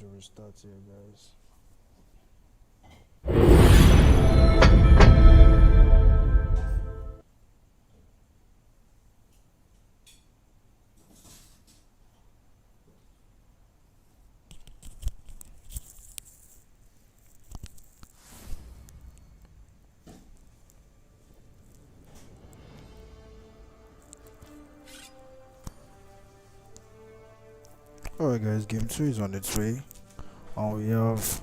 to restart here, guys. Alright, guys, game 2 is on its way. And we have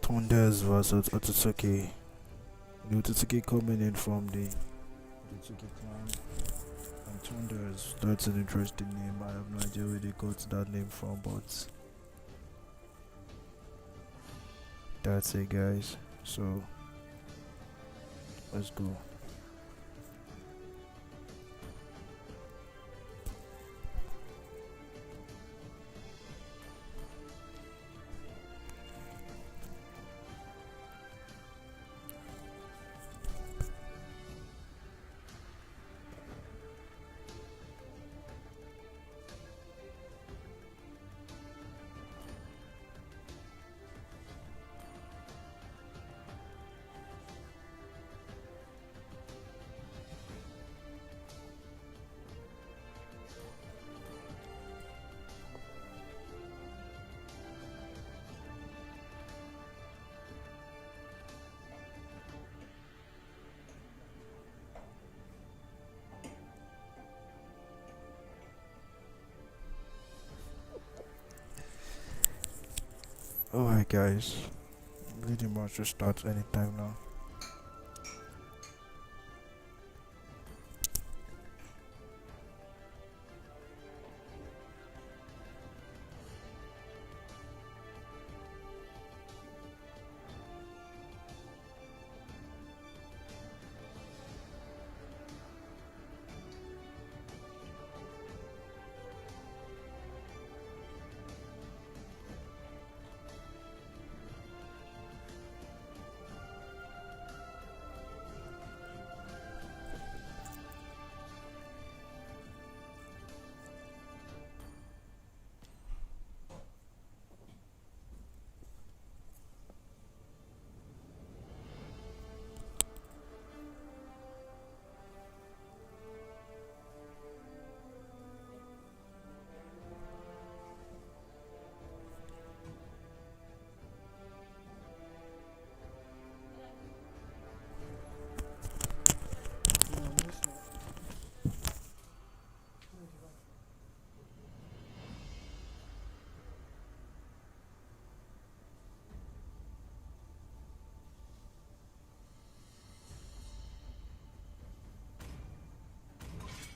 TONDAS versus OTSUTSUKI. The OTSUTSUKI coming in from the OTSUTSUKI clan. And TONDAS, that's an interesting name. I have no idea where they got that name from, but that's it, guys. So, let's go. Alright, guys, pretty much just start anytime now.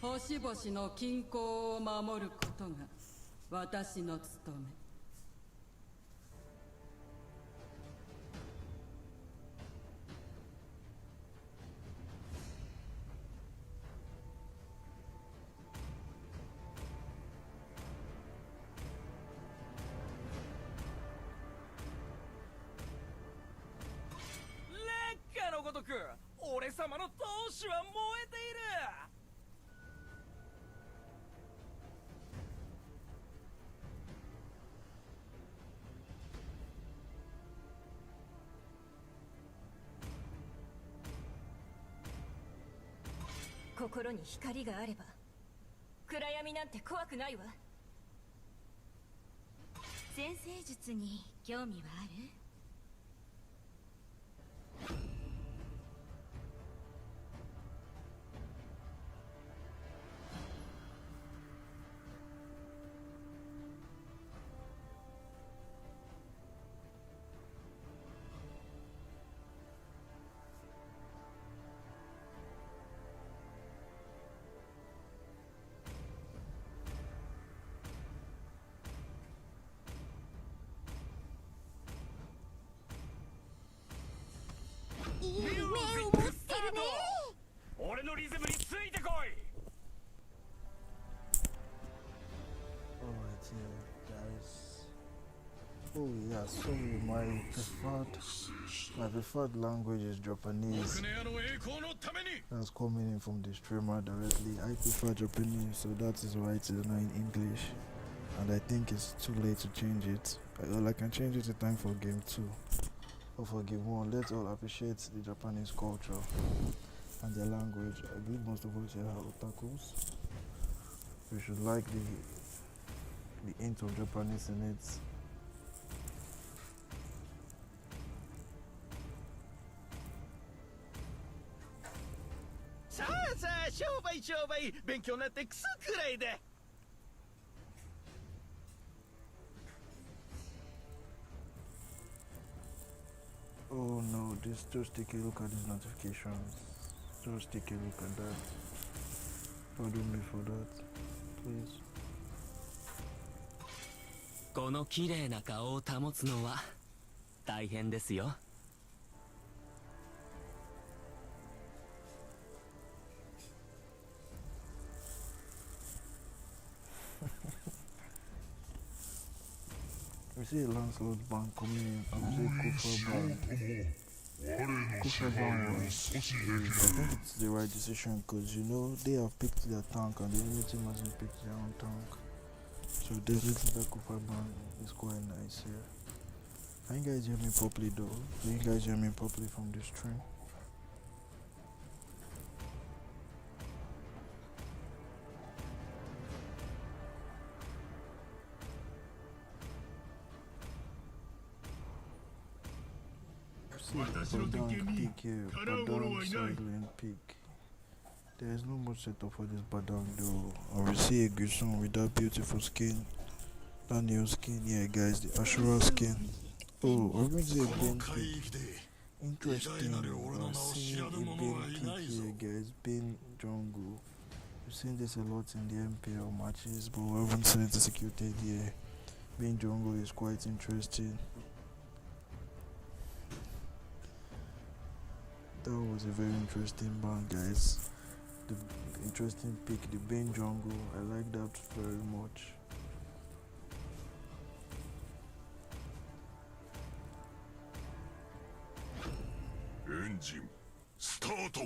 星々の均衡を守ることが私の務め。烈火のごとく俺様の闘志は燃えている。心に光があれば暗闇なんて怖くないわ。先生術に興味はある？いい目を持ってるね。俺のリズムについてこい。Alright, yeah, guys. Oh yeah, so my preferred language is Japanese. That's coming in from the streamer directly. I prefer Japanese, so that is why it is not in English. And I think it's too late to change it. Well, I can change it to time for game 2 or for game 1. Let's all appreciate the Japanese culture and their language. I believe most of us here are otakus. We should like the hint of Japanese in it. Oh no, just take a look at these notifications. Just take a look at that. Pardon me for that, please. この綺麗な顔を保つのは大変ですよ。We see Lancelot Bank coming in. I would say Kufa Bank. Kufa Bank was. I think it's the right decision because you know they have picked their tank and the enemy team hasn't picked their own tank. So definitely that Kufa Bank is quite nice here. Can you guys hear me properly though? Do you guys hear me properly from the stream? Badang pick here, Badang sideline pick. There is no much setup for this Badang though. I will see a good song with that beautiful skin. That new skin here guys, the Ashura skin. Oh, I'm going to say Ben pick. Interesting. I'm seeing a Ben pick here guys, Ben Jungle. We've seen this a lot in the MPL matches, but we haven't seen it executed here. Ben Jungle is quite interesting. That was a very interesting ban, guys. The interesting pick, the Ben Jungle. I like that very much. Engine start.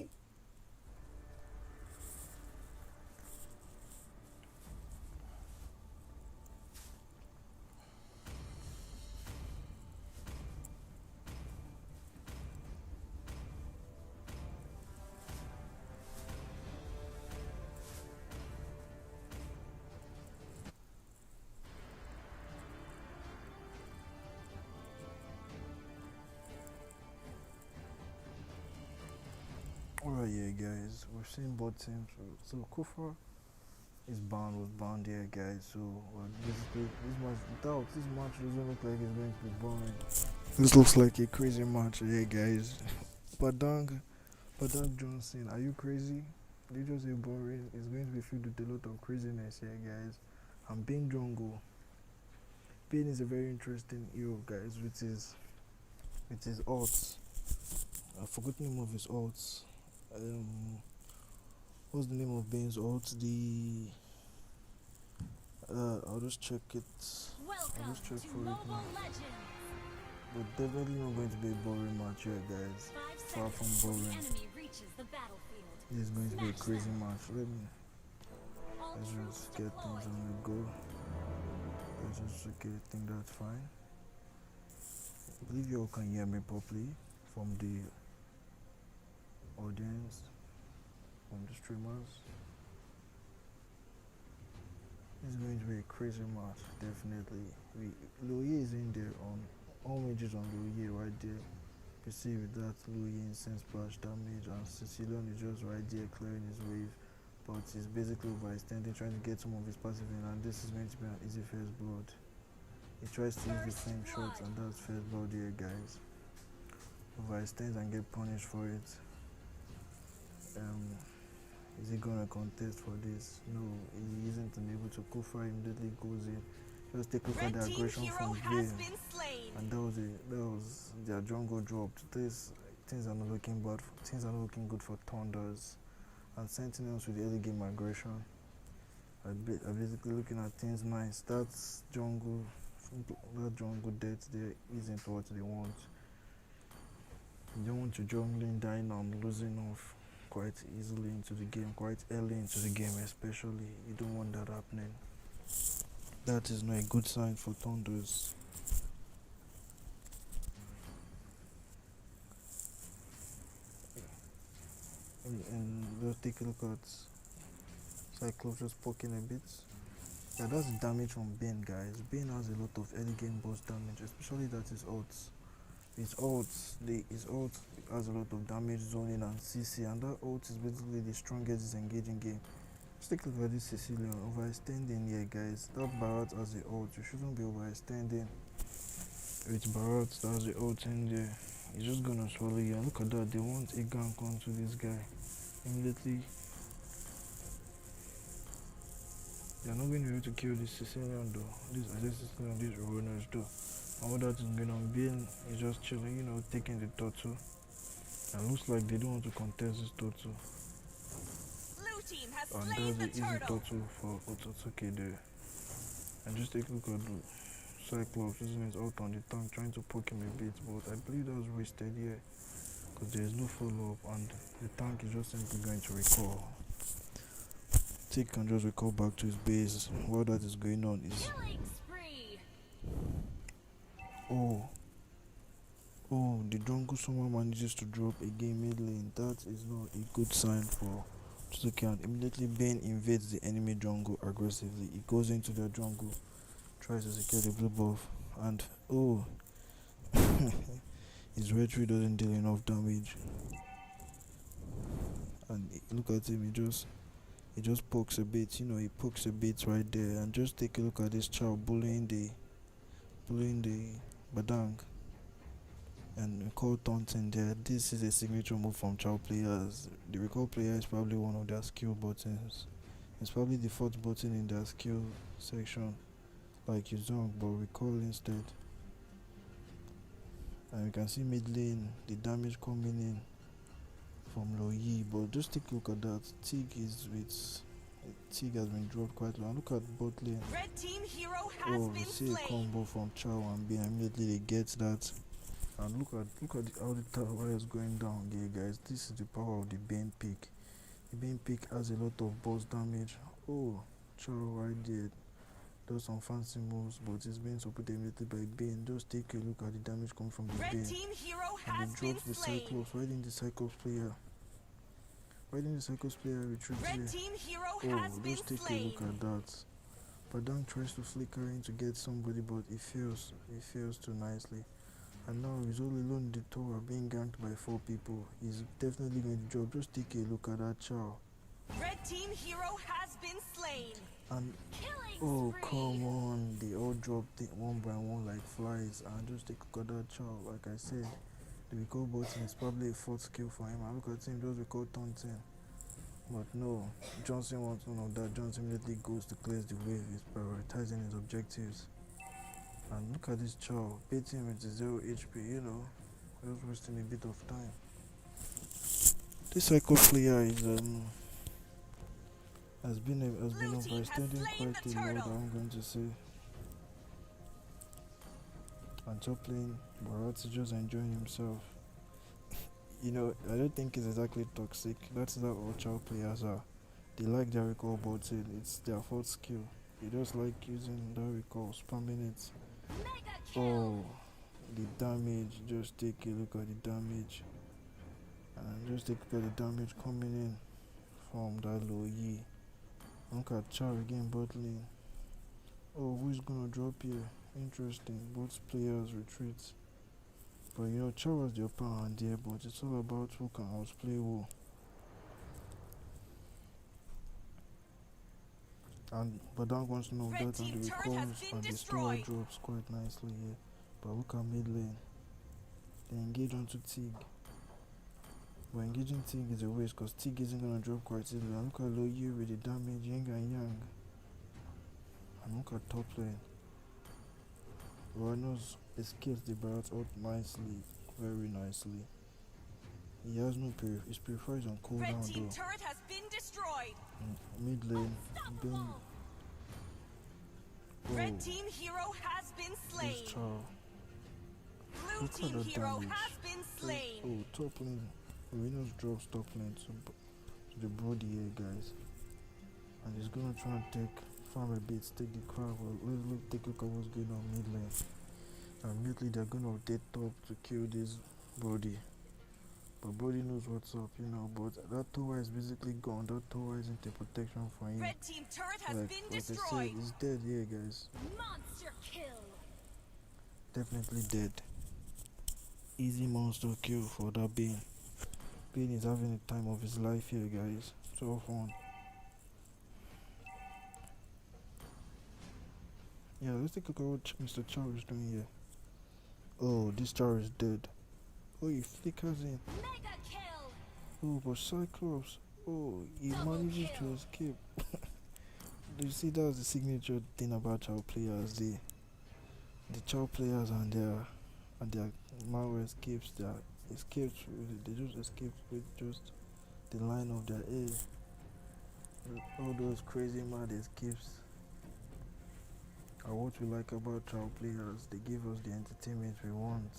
Alright, yeah, guys, we've seen both teams. So Kufa was banned here, guys. So basically, this match doesn't look like it's going to be boring. This looks like a crazy match, yeah, guys. Badang Johnson, are you crazy? Did you just say boring? It's going to be filled with a lot of craziness here, guys. And Ben Jungle. Ben is a very interesting hero, guys, with his odds. I forgot the name of his odds. What's the name of Ben's odds? I'll just check it. I'll just check for it now. But definitely not going to be a boring match here, guys. Far from boring. This is going to be a crazy match. Let's just get things on the go. Let's just okay, I think that's fine. I believe you all can hear me properly from the audience, from the streamers. It's going to be a crazy match, definitely. Louis is in there on all mages on Louis right there. You see with that Louis insane splash damage, and Sicilian is just right there clearing his wave, but he's basically overextending, trying to get some of his passive in, and this is going to be an easy first blood. He tries to use the same shots, and that's first blood here, guys. Overextends and get punished for it. Is he gonna contest for this? No, he isn't unable to. Kufa immediately goes in. Just take a look at the aggression from Vayne, and that was their jungle dropped. Things are not looking bad. Things are not looking good for TONDAS and Sentinels with the early game aggression. I'm basically looking at things nice. That jungle death there isn't what they want. You don't want your jungling dying and losing off quite easily into the game, quite early into the game especially. You don't want that happening. That is not a good sign for TONDAS. and just take a look at Cyclops just poking a bit. Yeah, that's the damage from Bane, guys. Bane has a lot of early game boss damage, especially that his ults. His ult has a lot of damage, zoning and CC, and that ult is basically the strongest disengaging game. Just take a look at this Sicilian overextending here, guys. That Barat has the ult. You shouldn't be overextending with Barat. That's the ult in there. He's just gonna swallow you. And look at that. They want a gank onto this guy immediately. They're not going to be able to kill this Sicilian though. This Sicilian, these runners though. And all that is going on. Bane is just chilling, you know, taking the turtle. And looks like they don't want to contest this turtle. And that's the easy turtle for OTSUTSUKI there. And just take a look at the Cyclops using his ult on the tank, trying to poke him a bit. But I believe that was wasted here, because there is no follow up and the tank is just simply going to recall. Tick can just recall back to his base. While that is going on is the jungle someone manages to drop again mid lane. That is not a good sign for OTSUTSUKI, and immediately Bane invades the enemy jungle aggressively. He goes into their jungle, tries to secure the blue buff, and his red tree doesn't deal enough damage. And look at him, he just pokes a bit, you know, he pokes a bit right there. And just take a look at this Chow bullying the BangBang and recall taunting there. This is a signature move from Chow players. The recall player is probably one of their skill buttons. It's probably the fourth button in their skill section, like Yuzong, but recall instead. And you can see mid lane, the damage coming in from Loyi, but just take a look at that. Tig has been dropped quite low. And look at bot lane. Red team hero has been see slain. A combo from Chow and Bane. Immediately they get that. And look at how the tower is going down here, guys. This is the power of the Bane pick. The Bane pick has a lot of boss damage. Chow right there does some fancy moves, but it's being supported immediately by Bane. Just take a look at the damage coming from the Bane. Team hero and has he drops been the slain. Cyclops, right in the Cyclops player. Right in the Cyclops player retreats Red here. team hero has been Just take slain. a look at that. Padang tries to flicker in to get somebody, but he fails. He fails too nicely. And now he's all alone in the tower, being ganked by 4 people. He's definitely going to drop. Just take a look at that Chow. Red team hero has been slain. And come on, they all dropped it one by one like flies. And just take a look at that Chow. Like I said, the recall button is probably a 4th skill for him. And look at him, just recall taunting. But no, Johnson wants none of that. Johnson immediately goes to clear the wave. He's prioritizing his objectives. And look at this Chow, bait him with 0 HP, you know, just wasting a bit of time. This Cycle player is has been overextending quite a lot, I'm going to say. And top lane, Barat is just enjoying himself. You know, I don't think it's exactly toxic. That's not all Chow players are. They like their recall button. It's their 4th skill. They just like using that recall, spamming it. The damage. Just take a look at the damage. And just take a look at the damage coming in from that Loyi. Look at Chow again, bot lane. Who's gonna drop here? Interesting. Both players retreat. But you know, Chow has the upper hand there, but it's all about who can outplay who. And Badang wants to know that, and the recalls and the store drops quite nicely here. But look at mid lane. They engage onto Tig. But engaging Tig is a waste, because Tig isn't gonna drop quite easily. And look at Loyi with the damage, Yang and Yang. And look at top lane. Rhinos escapes the Barat out nicely, very nicely. He has no his purifier is on cooldown though. Red team turret has been destroyed. Mid lane, Red team hero has been slain. Blue team hero has been slain. Top lane. Rhinos drops top lane to the Brody here, guys. And he's gonna try and farm a bit, take the crowd. Well, let's take a look at what's going on mid lane. And immediately they're gonna update top to kill this Brody. But Brody knows what's up, you know. But that tower is basically gone. That tower isn't a protection for him. Red team turret has been Like I said, destroyed. he's dead here, guys. Monster kill. Definitely dead. Easy monster kill for that Bane. Bane is having the time of his life here, guys. So fun. Yeah, let's take a look at what Mr. Chow is doing here. Oh, this Chow is dead. Oh, he flickers in. Mega kill. Oh, but Cyclops. Oh, he Double manages to kill. escape. Do you see that's the signature thing about Chow players? The Chow players and their malware escapes. Their escapes. They just escape with just the line of their A. All those crazy mad escapes are what we like about Chow players. They give us the entertainment we want.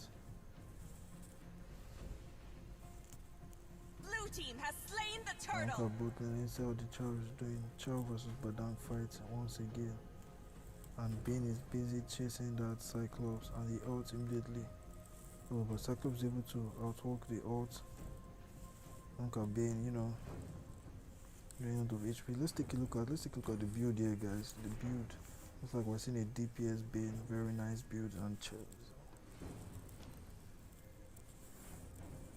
Blue team has slain the Look turtle. at both and inside what the Chow is doing. Chow versus Badang fight once again. And Bane is busy chasing that Cyclops and he ults immediately. Oh, but Cyclops is able to outwork the ult. Look at Bane, you know, running out of HP. Let's take a look at the build here, guys. The build looks like we're seeing a DPS Bane, very nice build and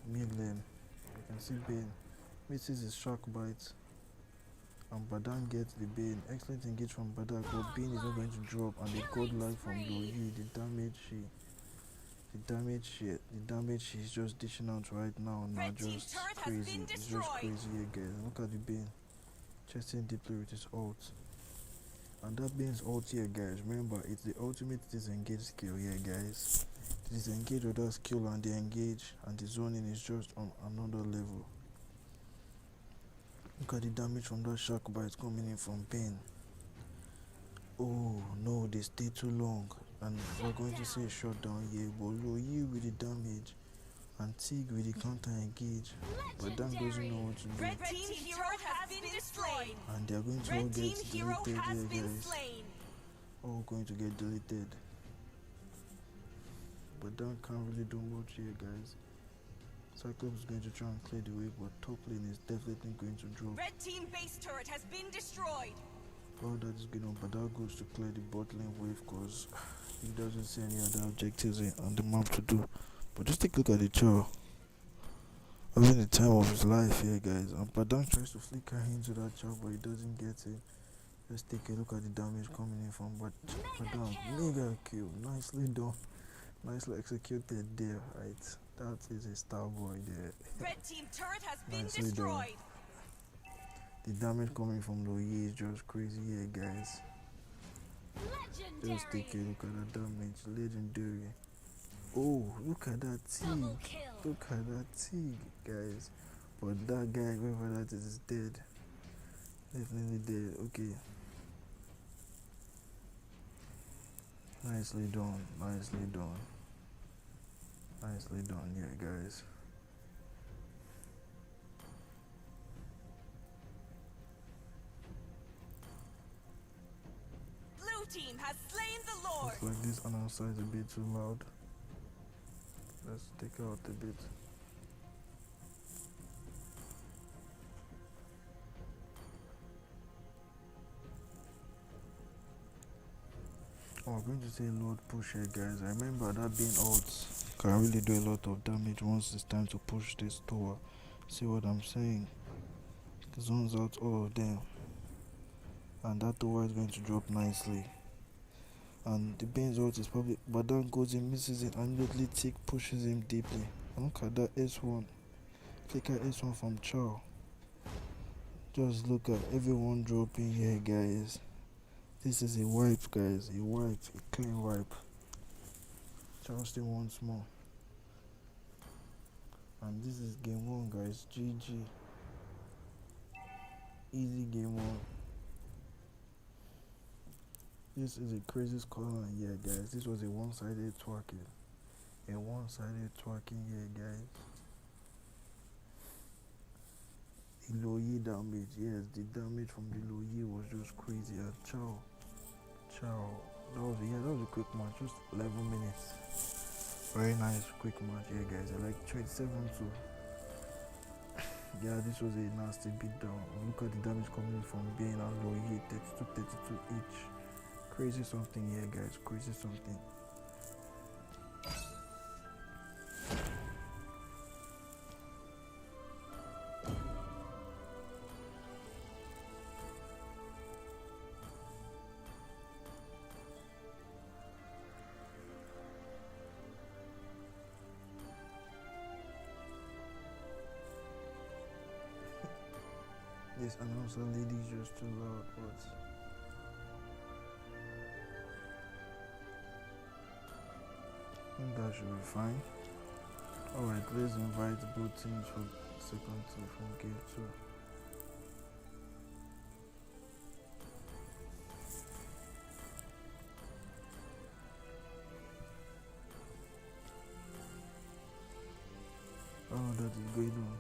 mid lane. You can see Bane misses his shark bite. And Badang gets the Bane. Excellent engage from Badang, but Bane is not going to drop. And the godlike from Loyi, the damage she's just dishing out right now. Now just crazy. It's just crazy again. Look at the Bane chasing deeply with his ult. And that Bane's ult here, guys. Remember, it's the ultimate disengage skill here, guys. The disengage with that skill and the engage and the zoning is just on another level. Look at the damage from that shark bite coming in from Bane. Oh no, they stay too long. And we're going to see a shutdown here. But Loyi with the damage and Tig with the counter engage. But Dan doesn't know what to do. Red team hero has been destroyed. And they're going to all get deleted here, guys. All going to get deleted. But Dan can't really do much here, guys. Cyclops is going to try and clear the way, but top lane is definitely going to drop. Red team base turret has been destroyed. All that is going on, but that goes to clear the bot lane wave because he doesn't see any other objectives on the map to do. But just take a look at the Chow. Having the time of his life here, guys. And Padang tries to flicker into that Chow, but he doesn't get it. Let's take a look at the damage coming in from Padang. Mega kill. Nicely done. Nicely executed there, right? That is a star boy there. Red team turret has been Nicely destroyed. done. The damage coming from Loyi is just crazy here, guys. Legendary. Just take a look at that damage. Legendary. Oh, look at that Tig. Double kill. Look at that Tig, guys. But that guy, whoever that is dead. Definitely dead. Okay. Nicely done. Nicely done. Nicely done, yeah, guys. Blue team has slain the Lord. Looks like this announcer is a bit too loud. Let's take out a bit. Oh, I'm going to say Lord push here, guys. I remember that being odds can really do a lot of damage once it's time to push this tower. See what I'm saying? Zones out all of them. And that tower is going to drop nicely. And the Bane's ult is probably, but then goes in, misses it, and immediately Tick pushes him deeply. And look at that S1. Click at S1 from Chow. Just look at everyone dropping here, guys. This is a wipe, guys. A wipe, a clean wipe. Chow still wants more. And this is game 1, guys. GG. Easy game 1. This is a crazy scoreline here, guys. This was a one-sided twerking. A one-sided twerking here, guys. The Loyi damage, yes, the damage from the Loyi was just crazy. Chow. That was a quick match, just 11 minutes. Very nice quick match here, guys. I like 27 to Yeah, this was a nasty beatdown. Look at the damage coming from Bane and Loyi, 32 each. Crazy something here, guys. Crazy something. This announcer lady is just too loud, but I think that should be fine. Alright, let's invite both teams for second two from game 2. Oh, that is going on.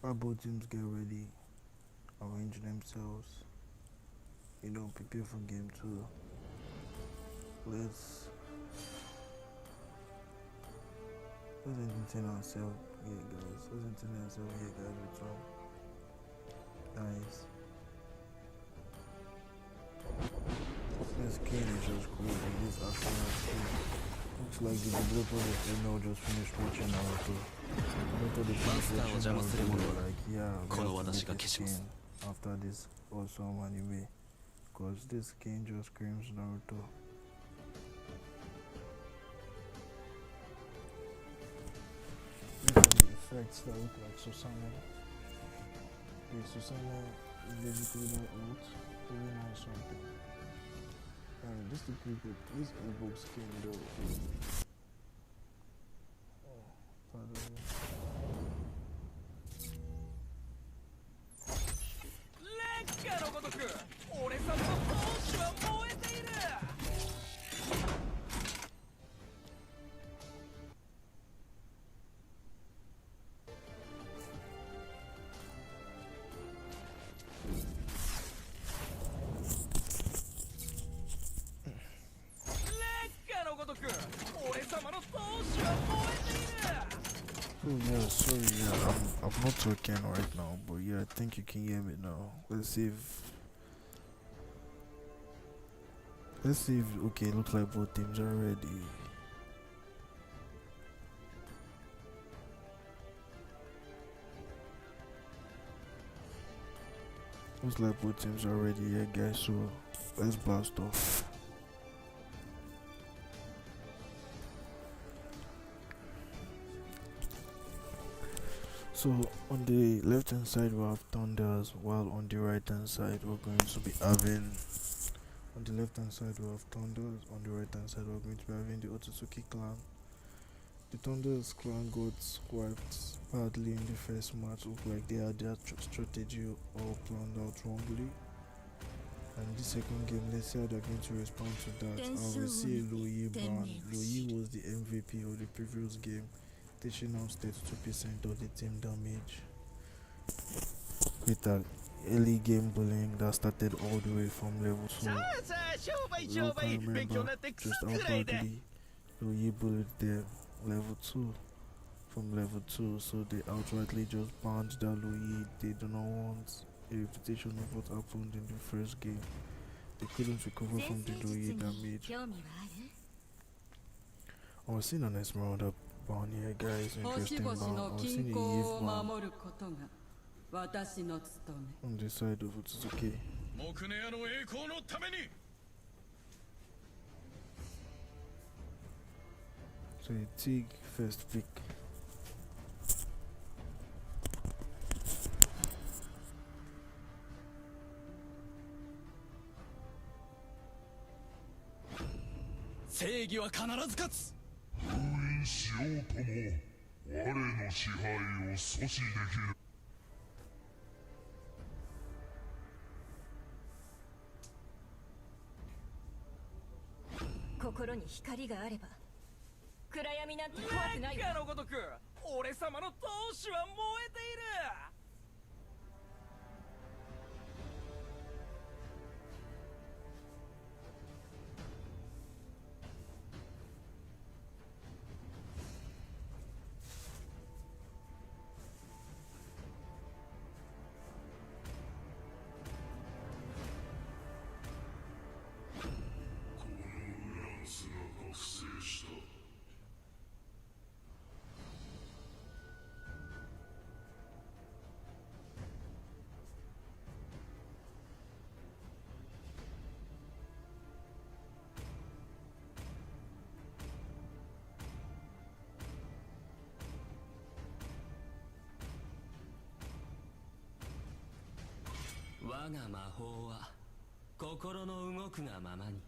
While both teams get ready, arrange themselves, prepare for game 2. Let's entertain ourselves here, guys. With some nice. This game is just cool, and this action looks like the developers of ML just finished watching Naruto. After this awesome anime, because this game just screams Naruto. The effects that look like Susanna. Yeah, Susanna is basically that old, very nice something. And this is pretty good. This elbow skin though. Pardon me. 俺様の闘志は燃えている。烈火のごとく俺様の闘志は燃えている。 Oh yeah, sorry, yeah, I'm not talking right now, but yeah, I think you can hear me now. Let's see if okay, looks like both teams are ready. Looks like both teams are ready, yeah guys, so let's blast off. So on the left hand side we have TONDAS, while on the right hand side we're going to be having on the left hand side we have TONDAS, on the right hand side we're going to be having the OTSUTSUKI clan. The TONDAS clan got wiped badly in the first match. Looked like they had their strategy all planned out wrongly. And the second game, let's see how they're going to respond to that. And we see Loyi ban. Loyi was the MVP of the previous game, taking out 32% of the team damage with an early game bullying that started all the way from level 2. Look, I remember just how badly Loyi bullied them from level 2, so they outrightly just banned that Loyi. They do not want a repetition of what happened in the first game. They couldn't recover from the Loyi damage. I was seeing an Esmeralda ban here, guys. Interesting ban. I was seeing a Eve ban on the side of Otsutsuki. So you take first pick. 正義は必ず勝つ。封印しようとも我の支配を阻止できる。心に光があれば暗闇なんて怖くない烈火のごとく俺様の闘志は燃えている。我が魔法は心の動くがままに。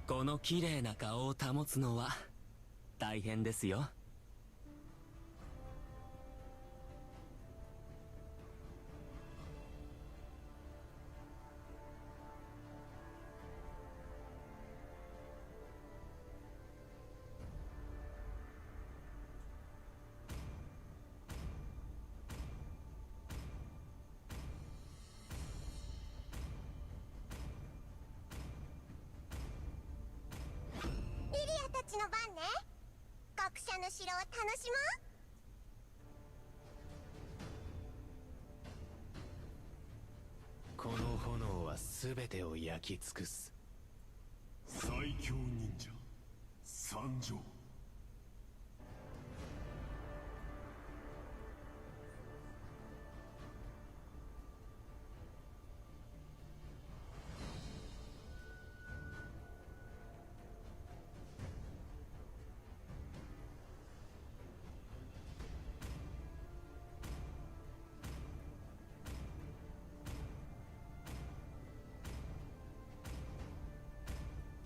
この綺麗な顔を保つのは大変ですよ。たちの番ね。学者の城を楽しもう。この炎は全てを焼き尽くす。最強忍者参上。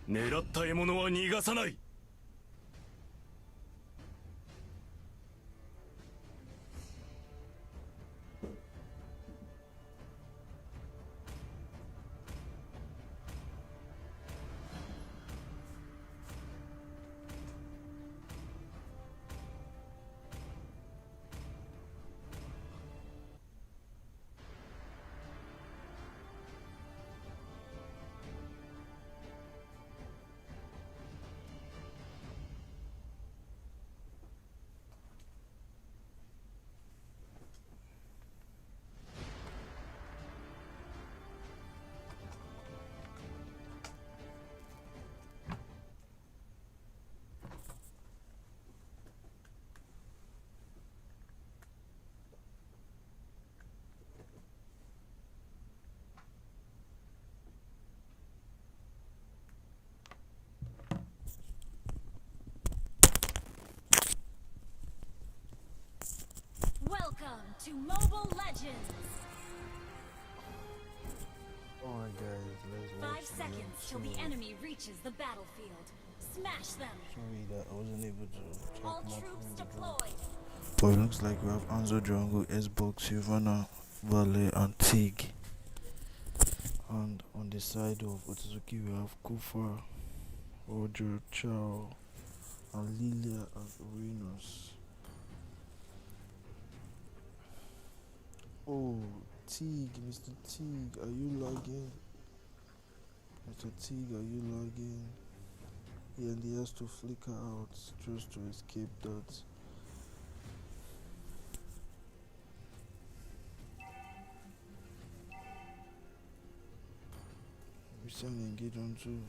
狙った獲物は逃がさない。Welcome to Mobile Legends! Alright guys, let's watch 5 seconds till the enemy reaches the battlefield. Smash them! Sorry that I wasn't able to All talk more troops from the drum. deployed! But it looks like we have Anzo Jungle, S-Box, Sylvana, Vale, and Tig. And on the side of OTSUTSUKI we have Kufa, Roger, Chao, and Lilia and Uranus. Oh, Tig, Mr. Tig, are you lagging? Mr. Tig, are you lagging? Yeah, and he has to flicker out just to escape that. We still engage on to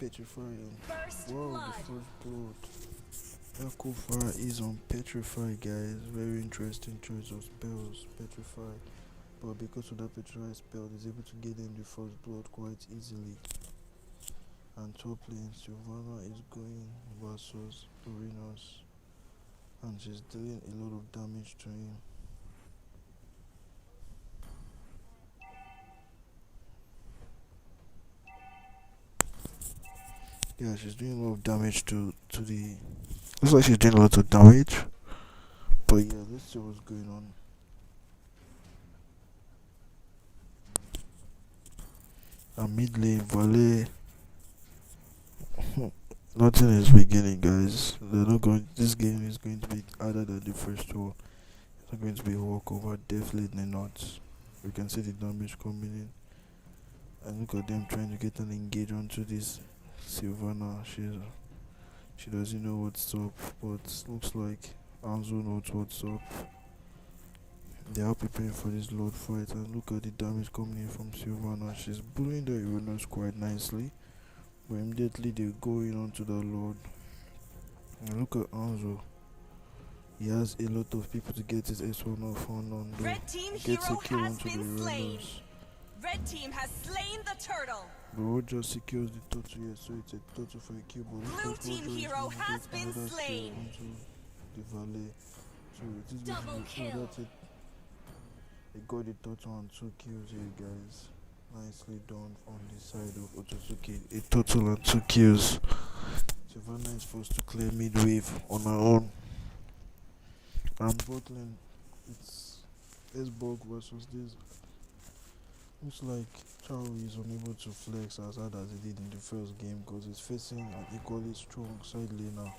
Petrify. First Wow, blood! the first blood. Kufa is on Petrify, guys. Very interesting choice of spells, Petrify. But because of that Petrify spell, he's able to get in the first blood quite easily. And top lane, Sylvana is going versus Uranus, and she's dealing a lot of damage to him. Yeah, she's doing a lot of damage to the. Looks like she's doing a lot of damage. But yeah, let's see what's going on. And mid lane, volley. Nothing is beginning, guys. They're not going. This game is going to be harder than the first one. It's not going to be a walkover. Definitely not. We can see the damage coming in. And look at them trying to get an engage onto this Sylvana. She doesn't know what's up, but looks like Anzo knows what's up. They are preparing for this Lord fight, and look at the damage coming in from Sylvana. She's bullying the Uranus quite nicely, but immediately they go in onto the Lord. And look at Anzo. He has a lot of people to get his S1 off on. Red team Gets a hero kill has onto the been slain. Uranus. Red team has slain the turtle. But Roger secures the turtle here, so it's a turtle for a kill. But Blue team hero has been slain. Onto the Valet. So it is Double kill. So that's it. They got the turtle and 2 kills here, guys. Nicely done on the side of OTSUTSUKI. A total and 2 kills. Savannah is forced to clear mid wave on her own. And botlane, it's S-Bug versus this. Looks like Charlie is unable to flex as hard as he did in the first game because he's facing an equally strong side laner.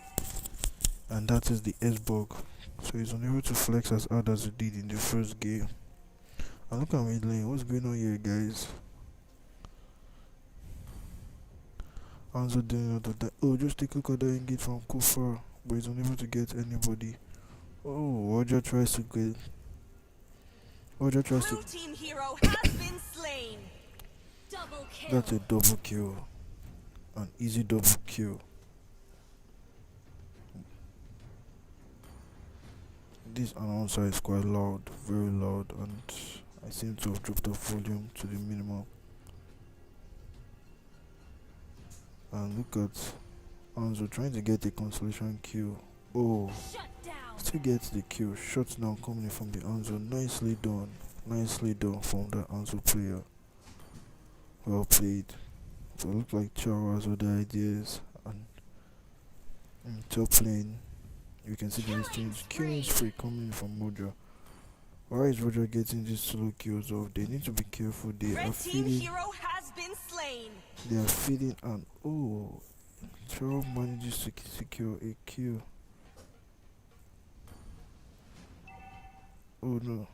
And that is the S-Bug. So he's unable to flex as hard as he did in the first game. And look at mid lane. What's going on here, guys? Anzo doing out of that. Oh, just take a look at that engage from Kufa. But he's unable to get anybody. Oh, Roger tries to get. Roger tries to. Blue team hero has been slain. Double kill. That's a double kill. An easy double kill. This announcer is quite loud, very loud, and I seem to have dropped the volume to the minimum. And look at Anzo trying to get a consolation kill. Oh, Shut down. still gets the kill. Shot down coming from the Anzo. Nicely done. Nicely done from the Anzo player. Well played. So it looks like Charo has other ideas. And in top lane, you can see the exchange. Killing spree coming from Roger. Why is Roger getting these solo kills off? They need to be careful. They are Red team feeding. hero has been slain. They are feeding, and oh, Charo manages to secure a kill. Oh no,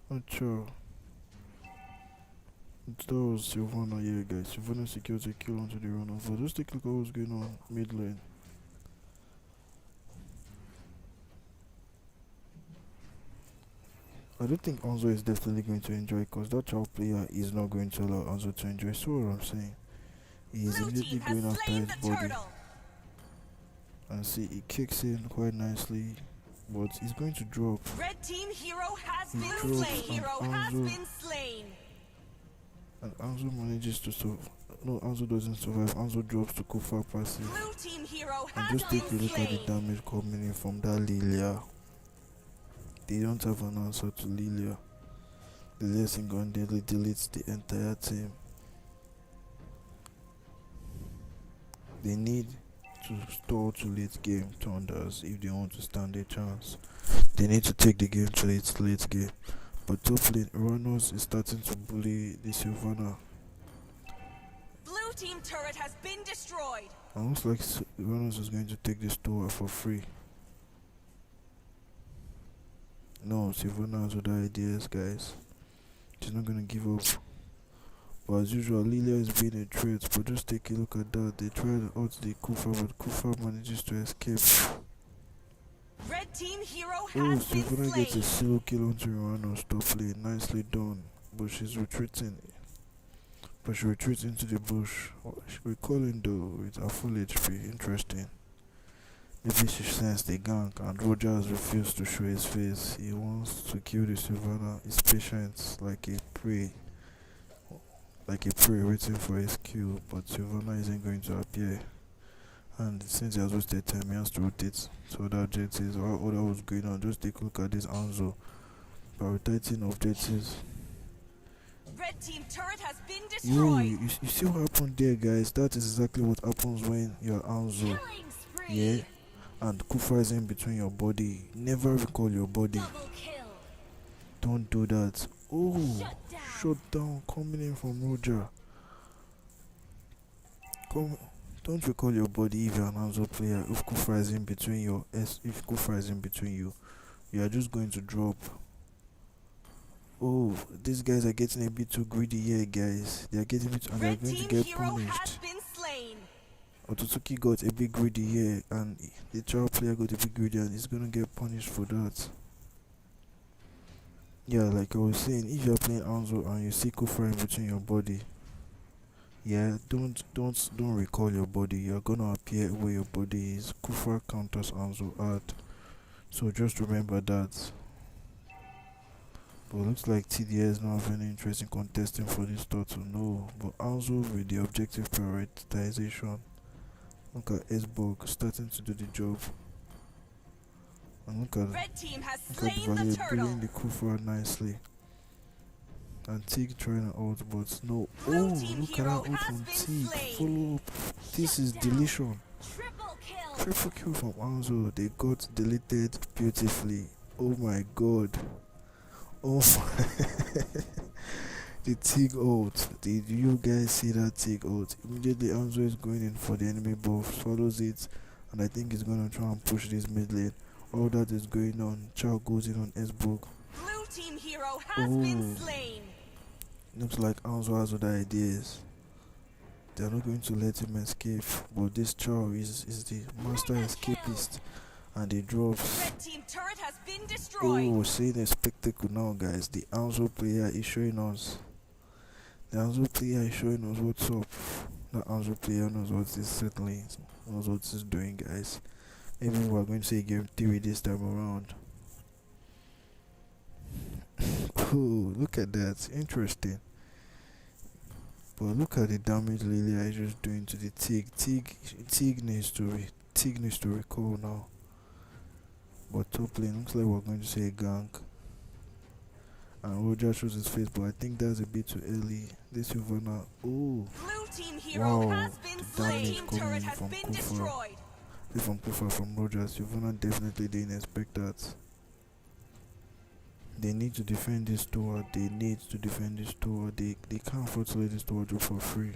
not Charo. That was Sylvana here, guys. Sylvana secures a kill onto the runner. But just take a look at what's going on mid lane. I don't think Anzo is definitely going to enjoy because that child player is not going to allow Anzo to enjoy. So what I'm saying, he is Blue immediately team has going after slain his the body. turtle. And see, he kicks in quite nicely, but he's going to drop. Red team hero has He been drops slain. and Hero has Anzo- been slain. And Anzo manages to survive. No, Anzo doesn't survive. Anzo drops to Kufa passive. Blue team hero And has just take a been look at the slain. damage coming in from that Lilia. They don't have an answer to Lilia. Lilia single-handedly deletes the entire team. They need to stall to late game TONDAS if they want to stand a chance. They need to take the game to its late game. But top lane, Uranus is starting to bully the Sylvana. Blue team turret has been destroyed. And looks like Uranus is going to take this tower for free. No, Sylvana has other ideas, guys. She's not gonna give up. But as usual, Lilia is being a threat. But just take a look at that. They tried out the Kufa, but Kufa manages to escape. Red team hero Oh, has been Sylvana gets a slain. solo kill onto Uranus. Top lane, nicely done. But she's retreating. But she retreats into the bush. We're calling though with a full HP. Interesting. Maybe she sensed the gang and Roger has refused to show his face. He wants to kill the Sylvana. He's patient like a prey. Like a prey waiting for his kill. But Sylvana isn't going to appear. And since he has wasted time, he has to rotate to other objectives. Or other was going on. Just take a look at this Anzo. Prioritizing objectives. Red team turret has been Yo, destroyed. you see what happened there, guys? That is exactly what happens when you're Anzo. Yeah? And Kufa is in between your body. Never recall your body. Don't do that. Oh, shut down coming in from Roger. Don't recall your body if you're an Anzo player. If Kufa is in between if Kufa is in between you, you are just going to drop. Oh, these guys are getting a bit too greedy here, guys. They are getting a bit, and they are going to get punished. OTSUTSUKI got a bit greedy here, and the child player got a bit greedy, and he's gonna get punished for that. Yeah, like I was saying, if you're playing Anzo and you see Kufa in between your body, yeah, don't recall your body. You're gonna appear where your body is. Kufa counters Anzo hard, so just remember that. But it looks like TDS not have any interest in contesting for this turtle, no. But Anzo with the objective prioritization. Look at S-Bug starting to do the job. And look at Valet bringing the Kufa nicely. And Tig trying to ult, but no. Oh, look at that ult from Tig. Follow up. This is deletion. Triple kill from Anzo. They got deleted beautifully. Oh my god. Oh my. The Tig ult. Did you guys see that Tig ult? Immediately Anzo is going in for the enemy buff, follows it, and I think he's gonna try and push this mid lane. All that is going on. Chow goes in on S-Book. Blue team hero has been slain. Looks like Anzo has other ideas. They're not going to let him escape, but this Chow is the master escapist, and he drops. Red team turret has been destroyed. Oh, seeing a spectacle now, guys. The Anzo player is showing us. The Anzo player is showing us what's up. The Anzo player knows what he's settling, knows what he's doing, guys. Maybe we're going to see game 3 this time around. Oh, look at that. Interesting. But look at the damage Lilia is just doing to the Tig. Tig needs to recall now. But top lane looks like we're going to see a gank. And Roger shows his face, but I think that's a bit too early. This Sylvana. Oh, wow, the damage coming in from Kufa. From Kufa from Roger. Sylvana definitely didn't expect that. They need to defend this tower. They can't afford to let this tower drop for free.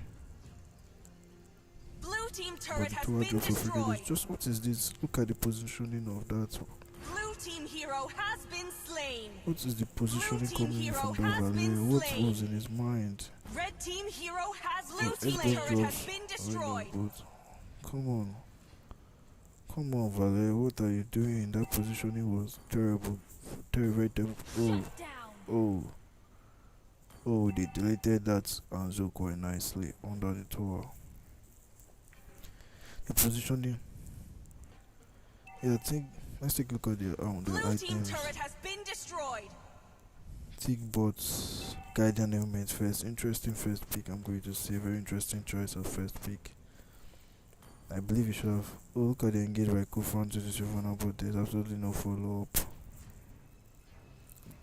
Blue team But turret the has tower been drop for free. destroyed. Just what is this? Look at the positioning of that. Blue team hero has been slain. What is the positioning Blue team coming hero from that has Valet? been What slain. was in his mind? Red team hero has blue team S-Book turret has drops. been destroyed. Come on. Come on, Valet. What are you doing? That positioning was terrible. Very terrible. Oh, they deleted that Anzo quite nicely under the tower. The positioning. Yeah, let's take a look at the Blue team items. turret has been destroyed. Tick bots, guardian helmet first. Interesting first pick. I'm going to say very interesting choice of first pick. I believe you should have. Oh, look at the engage by Kufa to the Sylvana, but there's absolutely no follow up.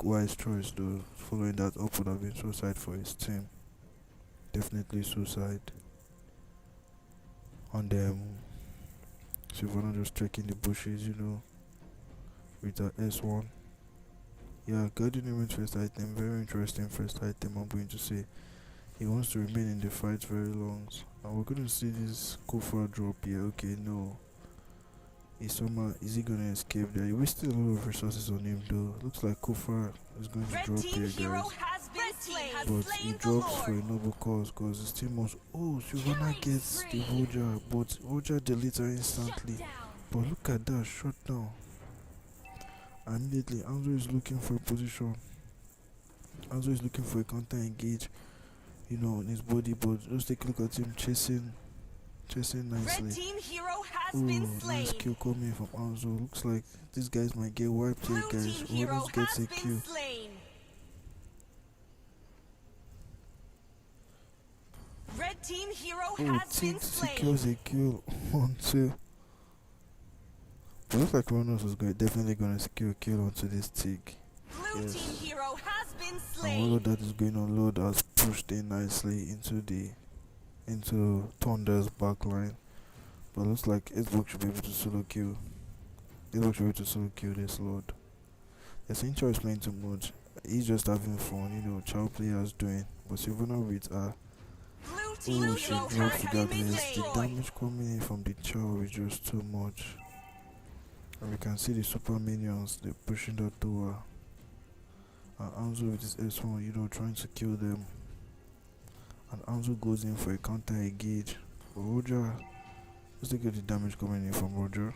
Wise choice though. Following that up would have been suicide for his team. Definitely suicide. And Sylvana just trekking the bushes, with her S1. Yeah, guardian helmet first item. Very interesting first item, I'm going to say. He wants to remain in the fight very long. And we're going to see this Kufa drop here. Okay, no. Is he going to escape there? He wasted a lot of resources on him though. Looks like Kufa is going to drop here, guys. But he drops for a noble cause because his team was. Oh, Sylvana gets the Roger, but Roger deletes her instantly. But look at that, shut down. Immediately, Anzo is looking for a position. Anzo is looking for a counter engage, in his body, but just take a look at him chasing nicely. Red team hero has been slain. Nice kill coming from Anzo. Looks like these guys might get wiped here, guys. Whoever gets a kill. Red team hero has been slain. Secures a kill onto. It looks like Ronos was definitely going to secure a kill onto this Tig. Blue team hero has been And all of that is going on. Lord has pushed in nicely into Thunder's backline. But looks like Xbox should be able to solo kill. Xbox should be able to solo kill this Lord. They're saying Chow is playing too much. He's just having fun, Chow players doing. But Sylvana with her. Oh, she drops regardless. The damage coming in from the Chow is just too much. And we can see the super minions, they're pushing that to her. And Anzo with his S1, trying to kill them. And Anzo goes in for a counter engage. But Roger, let's take a look at the damage coming in from Roger.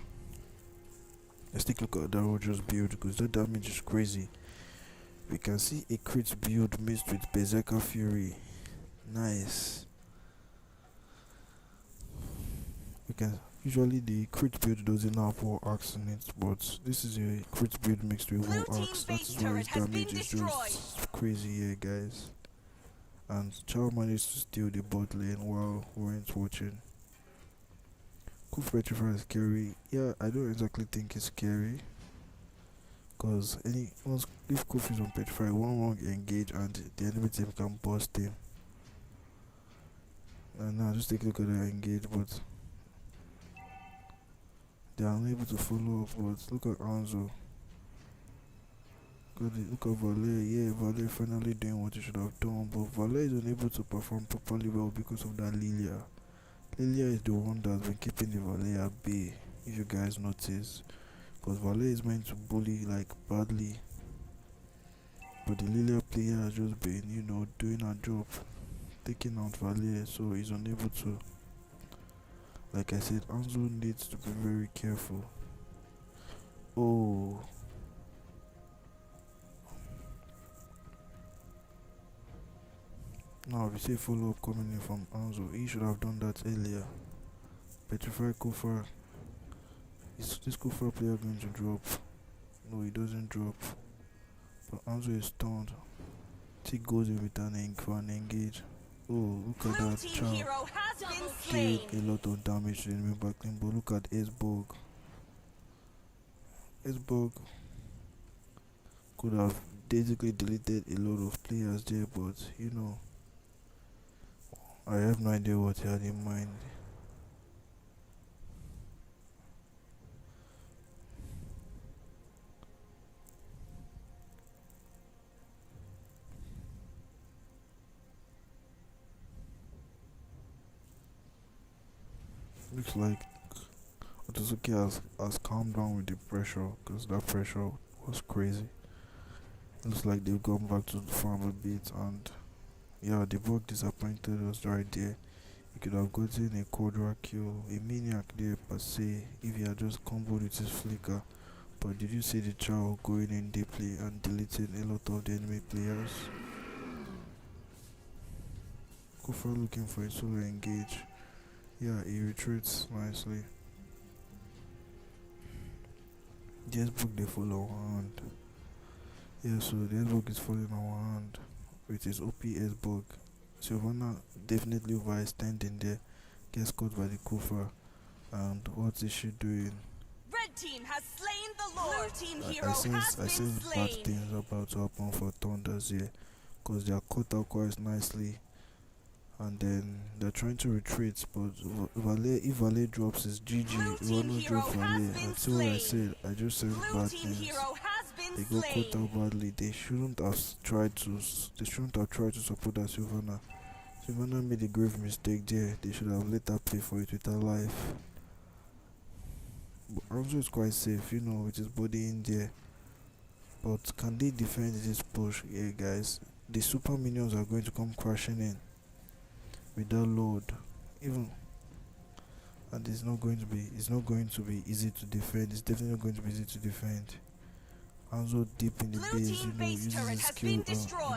Let's take a look at the Roger's build because that damage is crazy. We can see a crit build mixed with Berserker Fury. Nice. We can usually the crit build doesn't have war axe in it, but this is a crit build mixed with war axe. That is why his damage is just crazy here, guys. And Chow managed to steal the bot lane while Warren's watching. Kuf Petrify is scary. Yeah, I don't exactly think it's scary. Because if Kuf is on Petrify, one wrong engage and the enemy team can bust him. And now just take a look at the engage, but they are unable to follow up. But look at Anzo. Look at Valet. Yeah, Valet finally doing what he should have done, but Valet is unable to perform properly well because of that Lilia. Lilia is the one that's been keeping the Valet at bay, if you guys notice. Because Valet is meant to bully like badly. But the Lilia player has just been, doing her job. Taking out Valet, so he's unable to. Like I said, Anzo needs to be very careful. Oh. Now we see follow up coming in from Anzo. He should have done that earlier. Petrify Kufa. Is this Kufa player going to drop? No, he doesn't drop. But Anzo is stunned. T goes in with an engage. Oh, look at that Chow. Did a lot of damage to the enemy backline, but look at S-Bug. S-Bug could have basically deleted a lot of players there, but I have no idea what he had in mind. Looks like OTSUTSUKI has calmed down with the pressure, because that pressure was crazy. Looks like they've gone back to the farm a bit, and yeah, the bug disappointed us right there. He could have gotten a quadra kill, a maniac there per se, if he had just comboed with his flicker. But did you see the Chow going in deeply and deleting a lot of the enemy players? Kufa looking for a solo engage. Yeah, he retreats nicely. The S-Bug they follow our hand. Yeah, so the S-Bug is following our hand with his OP S-Bug. Sylvana definitely overextending there. Gets caught by the Kufa. And what is she doing? Red team has slain the Lord. Blue team hero I sense bad things about to happen for TONDAS here. Because they are caught out quite nicely. And then they're trying to retreat, but if Valet drops his GG, Ronald drops Valet. That's what I said. I just said bad things. They got caught out badly. They shouldn't have tried to support that Sylvana. Sylvana made a grave mistake there. They should have let her play for it with her life. But Anzo is quite safe, with his body in there. But can they defend this push? Yeah, guys. The super minions are going to come crashing in with that load, and it's not going to be easy to defend. It's definitely not going to be easy to defend. Anzo deep in the base, uses his skill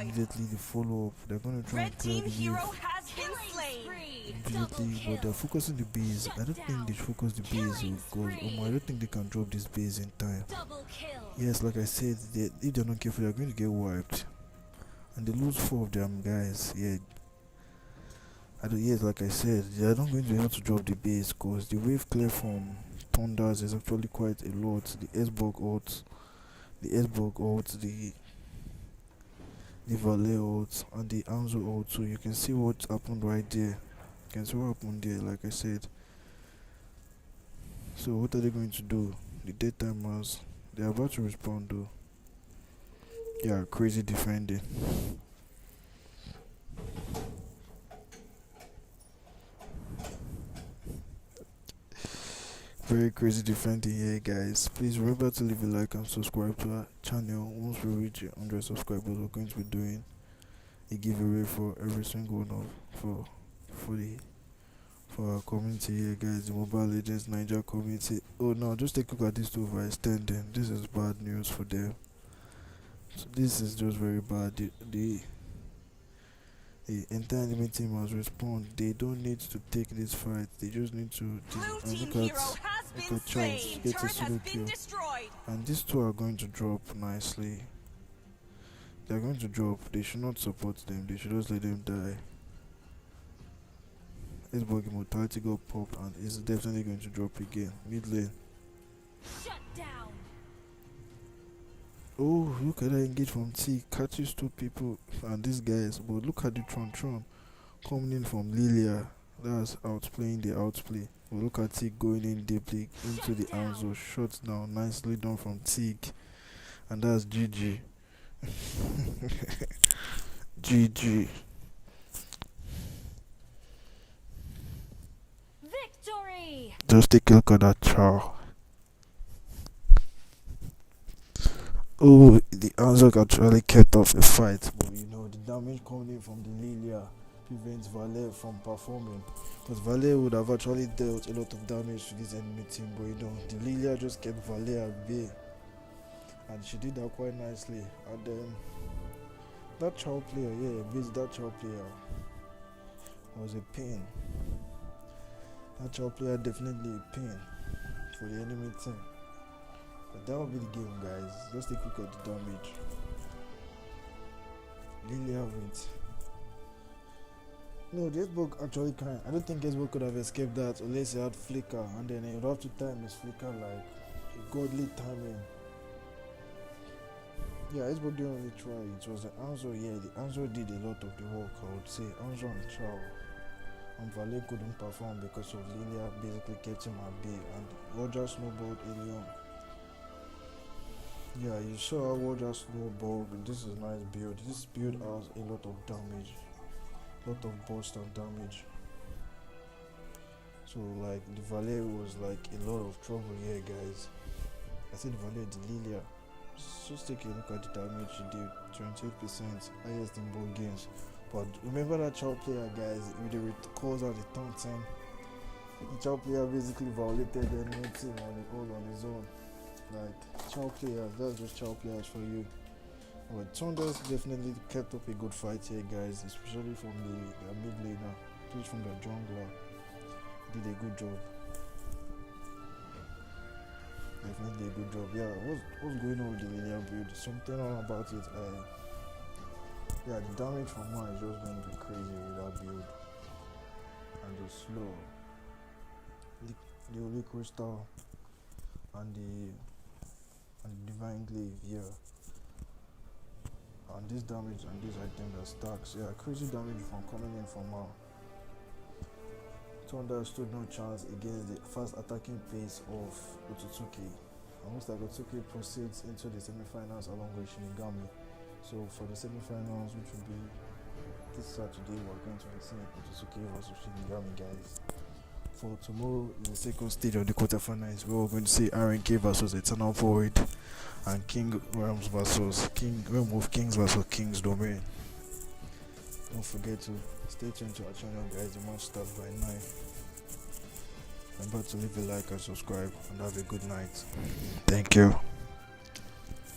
immediately the follow up. They're gonna try and clear the wave immediately, but they're focusing the base. I don't think they focus the base because I don't think they can drop this base in time. Yes, like I said, if they're not careful, they're going to get wiped, and they lose 4 of them guys. Yeah. Yes, like I said, they are not going to be able to drop the base because the wave clear from TONDAS is actually quite a lot. The S-Bug ult, the Valet ult and the Anzo ult. So you can see what happened right there. You can see what happened there, like I said. So what are they going to do? The daytimers, they're about to respond though. Yeah, crazy defending. Very crazy defending here, guys. Please remember to leave a like and subscribe to our channel. Once we reach 100 subscribers, we're going to be doing a giveaway for every single one of for our community here, guys. The Mobile Legends Naija community. Oh no, just take a look at this to overextending. This is bad news for them. So this is just very bad. The entire enemy team must respond. They don't need to take this fight. They just need to look at Charles get a solo kill. And these two are going to drop nicely. They're going to drop. They should not support them. They should just let them die. This bug immortality got popped and it's definitely going to drop again. Mid lane. Shut down. Oh, look at that engage from T. Catches two people and these guys. But look at the Tron coming in from Lilia. That's outplaying the outplay. But look at T going in deeply into the Anzo. Shot down. Nicely done from T. And that's GG. GG. Victory! Just take a look at that chow. Oh, the Anzo actually kept off the fight, but you know the damage coming in from the Lilia prevents Valet from performing. Because Valet would have actually dealt a lot of damage to this enemy team, but you know the Lilia just kept Valet at bay, and she did that quite nicely. And then that chow player, that chow player was a pain. That chow player definitely a pain for the enemy team. But that will be the game, guys. Just take a look at the damage. Lilia wins. No, the S-Bug actually can't. I don't think S-Bug could have escaped that unless he had flicker, and then he would have to time his flicker like a godly timing. Yeah, S-Bug didn't only try. It was the Anzo. Yeah, the Anzo did a lot of the work, I would say. Anzo and Chow. And Valet couldn't perform because of Lilia basically kept him at bay, and Roger snowballed early on. Yeah, you saw how Roger snowballed. This is a nice build. This build has a lot of damage, lot of burst and damage. So like the Valet was like a lot of trouble here, guys. I said Valet, the Lilia. Just take a look at the damage she did. 28%, highest in both games. But remember that Chow player, guys, with the calls out the taunting. The Chow player basically violated the enemy team on his own. Like Chow players, that's just Chow players for you. But TONDAS definitely kept up a good fight here, guys, especially from the mid laner, just from the jungler. Did a good job. Definitely a good job. Yeah, what's going on with the Lilia build? Something on about it. Yeah, the damage from one is just going to be crazy with that build. And the slow, the Holy Crystal, and the Divine Glaive, yeah. And this damage and this item that stacks, yeah, crazy damage from coming in from her. TONDAS stood no chance against the fast attacking pace of OTSUTSUKI. And looks like OTSUTSUKI proceeds into the semi-finals along with Shinigami. So for the semi-finals, which will be this Saturday, we're going to be seeing OTSUTSUKI versus Shinigami, guys. For tomorrow is the second stage of the quarterfinals, where we're going to see RNK versus Eternal Void and King Realms versus Realm of Kings versus King's Domain. Don't forget to stay tuned to our channel, guys. The match starts by 9. Remember to leave a like and subscribe, and have a good night. Thank you.